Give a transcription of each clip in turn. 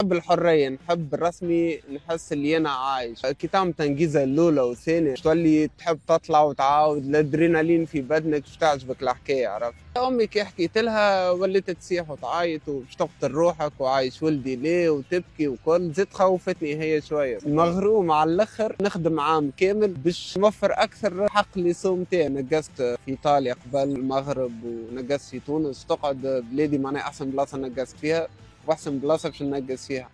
نحب الحرية، نحب الرسمي، نحس اللي أنا عايش كي تعمل تنجيزة الأولى والثانية تولي تحب تطلع وتعاود الأدرينالين في بدنك باش تعجبك الحكاية. عرفت أمي كي حكيت لها وليت تسيح وتعيط وباش تقتل روحك وعايش ولدي ليه وتبكي وكل زيد خوفتني هي شوية. مغروم على الآخر، نخدم عام كامل باش نوفر أكثر حق للسوم تاعي. نقصت في إيطاليا قبل المغرب ونقصت في تونس، تقعد بلادي معناها أحسن بلاصة نقصت فيها واحسن بلاصه باش ننقص فيها.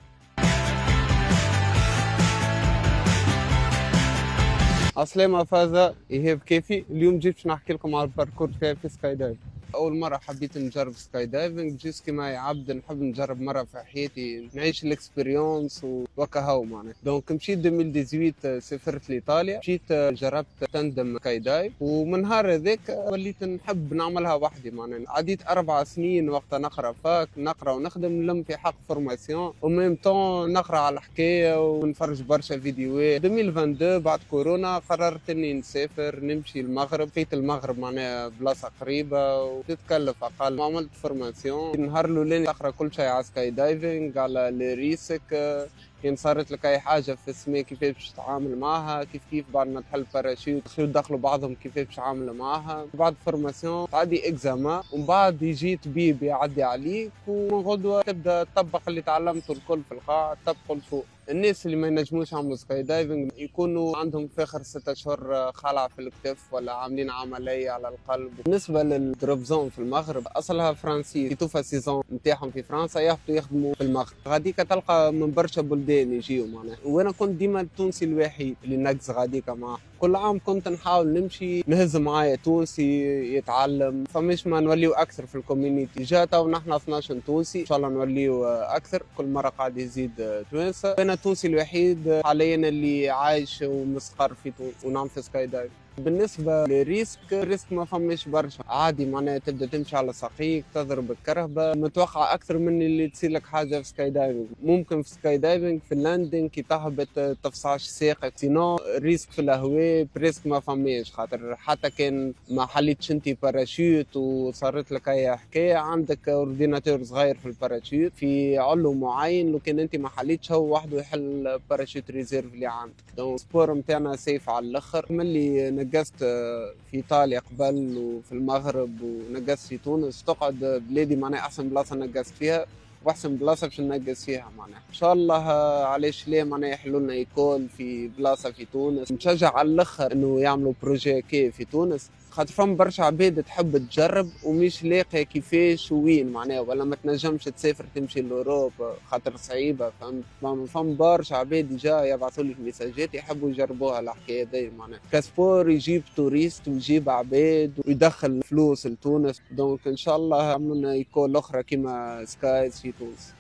عسلامة فازة، إيهاب كافي. اليوم جيت باش نحكي لكم على الباركور تاعي في سكاي دايف. أول مرة حبيت نجرب سكاي دايفنج، جيت كيما عبد نحب نجرب مرة في حياتي نعيش الاكسبيريونس وكا هو معناها. دونك مشيت 2018 سافرت لإيطاليا، مشيت جربت تندم سكاي دايف، ومن نهار هذاك وليت نحب نعملها وحدي معناها. عديت 4 سنين وقتها نقرا فاك، نقرا ونخدم، نلم في حق فورماسيون وميم طون نقرا على الحكاية ونفرج برشا فيديوهات. 2022 بعد كورونا قررت اني نسافر نمشي المغرب. لقيت المغرب معناها بلاصة قريبة تتكلف اقل. عملت فورماسيون النهار الاولاني تقرا كل شيء على سكاي دايفنج، على الريسك، كان صارت لك اي حاجه في السماء كيفاش باش تتعامل معها، كيف بعد ما تحل باراشوت يدخلوا بعضهم كيفاش باش تعامل معها. بعد فورماسيون تعدي اكزامان ومن بعد يجي طبيب يعدي عليك، ومن غدوه تبدا تطبق اللي تعلمته الكل في القاع تطبقه الفوق. الناس اللي ما ينجموش يعملوا سكاي دايفنج يكونوا عندهم في اخر 6 اشهر خلع في الكتف ولا عاملين عمليه على القلب. بالنسبه للدروب زون في المغرب اصلها فرنسي، يتوفى سيزون نتاعهم في فرنسا يهبطوا يخدموا في المغرب. غاديك تلقى من برشا بلدان يجيو معناها، وانا كنت ديما التونسي الوحيد اللي نقص غاديك معاه. كل عام كنت نحاول نمشي نهز معايا تونسي يتعلم، فمش ما نوليو اكثر في الكوميونيتي. جات ونحن 12 تونسي، ان شاء الله نوليو اكثر، كل مره قاعد يزيد توانسه. انا التونسي الوحيد حاليا اللي عايش ومستقر في تونس ونعمل في سكاي دايف. بالنسبة للريسك، الريسك ما فماش برشا، عادي معناها تبدا تمشي على ساقيك تضرب الكرهبة، متوقع أكثر من اللي تصير لك حاجة في سكاي دايفنج. ممكن في سكاي دايفنج في اللاندنج كي تهبط تفصعش ساقك، سينو الريسك في الهواء بريسك ما فماش، خاطر حتى كان ما حليتش انت باراشوت وصارت لك أي حكاية عندك اورديناتور صغير في الباراشوت في علو معين، لو كان انت ما حليتش هو وحده يحل باراشوت ريزيرف اللي عندك. دونك السبور نتاعنا سيف على الآخر. ملي نقصت في ايطاليا قبل وفي المغرب ونقصت في تونس، تقعد بلادي معناها احسن بلاصه نقصت فيها واحسن بلاصه باش نقص فيها معناها. ان شاء الله علاش ليه معناها يحلوا لنا يكون في بلاصه في تونس. نشجع على الاخر انه يعملوا بروجي كي في تونس، خاطر فما برشا عباد تحب تجرب ومش لاقيه كيفاش وين معناها، ولا ما تنجمش تسافر تمشي لاوروب خاطر صعيبه. فما برشا عباد ديجا يبعثوا لي في ميساجات يحبوا يجربوها الحكايه دي معناها. كاسبور يجيب توريست ويجيب عباد ويدخل فلوس لتونس. دونك ان شاء الله يعملوا لنا ايكول اخرى كيما سكايز في تونس.